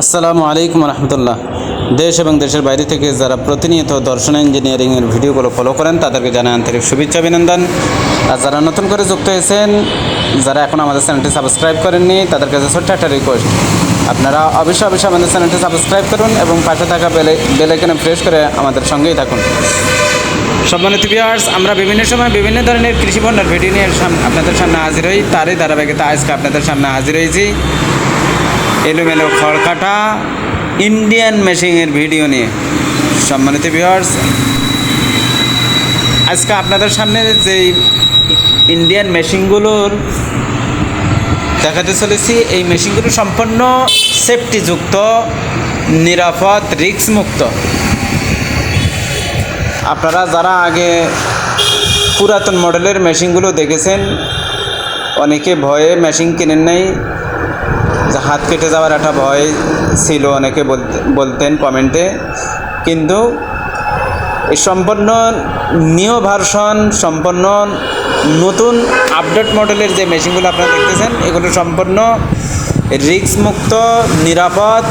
আসসালামু আলাইকুম রহমতুল্লাহ। দেশ এবং দেশের বাইরে থেকে যারা প্রতিনিয়ত দর্শন ইঞ্জিনিয়ারিংয়ের ভিডিওগুলো ফলো করেন তাদেরকে জানাই আন্তরিক শুভেচ্ছা অভিনন্দন। আর যারা নতুন করে যুক্ত হয়েছেন, যারা এখন আমাদের চ্যানেলটি সাবস্ক্রাইব করেননি, তাদের কাছে ছোট্ট একটা রিকোয়েস্ট, আপনারা অবশ্যই আমাদের চ্যানেলটি সাবস্ক্রাইব করুন এবং পাশে থাকা বেল আইকনে প্রেস করে আমাদের সঙ্গেই থাকুন। সম্মানিত ভিউয়ার্স, আমরা বিভিন্ন সময় বিভিন্ন ধরনের কৃষি পণ্যের ভিডিও নিয়ে আপনাদের সামনে হাজির হই। তারই ধারাবাহিকতা আজকে আপনাদের সামনে হাজির হয়েছি এলোমেলো খড় কাটা ইন্ডিয়ান মেশিনের ভিডিও নিয়ে। সম্মানিত ভিউয়ার্স, আজকে আপনাদের সামনে যে ইন্ডিয়ান মেশিনগুলোর দেখাতে চলেছি, এই মেশিনগুলো সম্পূর্ণ সেফটিযুক্ত, নিরাপদ, রিস্ক মুক্ত। আপনারা যারা আগে পুরাতন মডেলের মেশিনগুলো দেখেছেন, অনেকে ভয়ে মেশিন কিনেন নাই, যে হাত কেটে যাওয়ার একটা ভয় ছিল, অনেকে বলতেন কমেন্টে। কিন্তু এই সম্পূর্ণ নিউ ভার্সন, সম্পূর্ণ নতুন আপডেট মডেলের যে মেশিনগুলো আপনারা দেখতেছেন, এগুলো সম্পূর্ণ রিস্ক মুক্ত, নিরাপদ।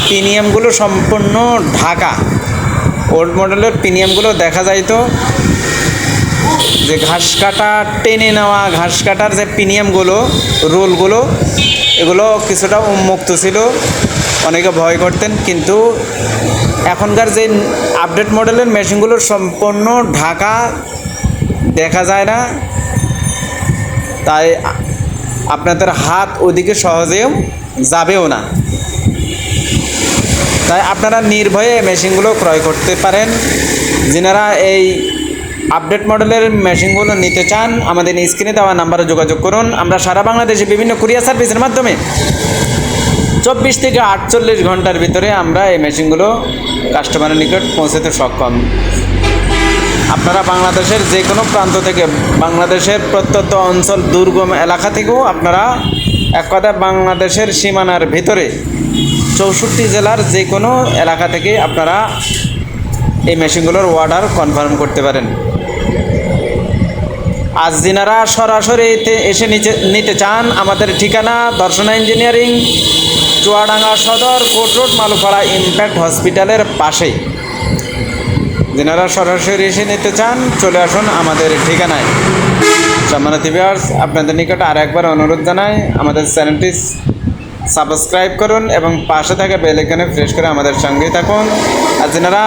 প্রিমিয়ামগুলো সম্পূর্ণ ঢাকা। ওল্ড মডেলের প্রিমিয়ামগুলো দেখা যাইতো যে ঘাস কাটা, টেনে নেওয়া ঘাস কাটার যে প্রিমিয়ামগুলো, রোলগুলো, এগুলো কিছুটা উন্মুক্ত ছিল, অনেকে ভয় করতেন। কিন্তু এখনকার যে আপডেট মডেলের মেশিনগুলো সম্পূর্ণ ঢাকা, দেখা যায় না, তাই আপনাদের হাত ওদিকে সহজেও যাবেও না। তাই আপনারা নির্ভয়ে মেশিনগুলো ক্রয় করতে পারেন। যিনারা এই আপডেট মডেলের মেশিনগুলো নিতে চান, আমাদের স্ক্রিনে দেওয়া নাম্বারে যোগাযোগ করুন। আমরা সারা বাংলাদেশে বিভিন্ন কুরিয়ার সার্ভিসের মাধ্যমে 24 থেকে 48 ঘন্টার ভিতরে আমরা এই মেশিনগুলো কাস্টমারের নিকট পৌঁছাতে সক্ষম। আপনারা বাংলাদেশের যে কোনো প্রান্ত থেকে, বাংলাদেশের প্রত্যন্ত অঞ্চল, দুর্গম এলাকা থেকেও আপনারা, এক কথায় বাংলাদেশের সীমানার ভিতরে 64 জেলার যে কোনো এলাকা থেকে আপনারা এই মেশিনগুলোর অর্ডার কনফার্ম করতে পারেন। আজ যিনারা সরাসরি এসে নিতে চান, আমাদের ঠিকানা দর্শনা ইঞ্জিনিয়ারিং, চুয়াডাঙ্গা সদর, কোট রোড, মালুপাড়া ইম্প্যাক্ট হসপিটালের পাশেই। যিনারা সরাসরি এসে নিতে চান, চলে আসুন আমাদের ঠিকানায়। সম্মানিত ভিউয়ার্স, আপনাদের নিকট আর একবার অনুরোধ জানাই, আমাদের চ্যানেলটি সাবস্ক্রাইব করুন এবং পাশে থাকা বেল আইকনে প্রেস করে আমাদের সঙ্গেই থাকুন। আর যারা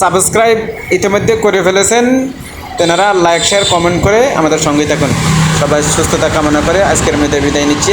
সাবস্ক্রাইব ইতিমধ্যে করে ফেলেছেন, তেনারা লাইক, শেয়ার, কমেন্ট করে আমাদের সঙ্গেই থাকুন। সবাই সুস্থতা কামনা করে আজকের মধ্যে বিদায় নিচ্ছি।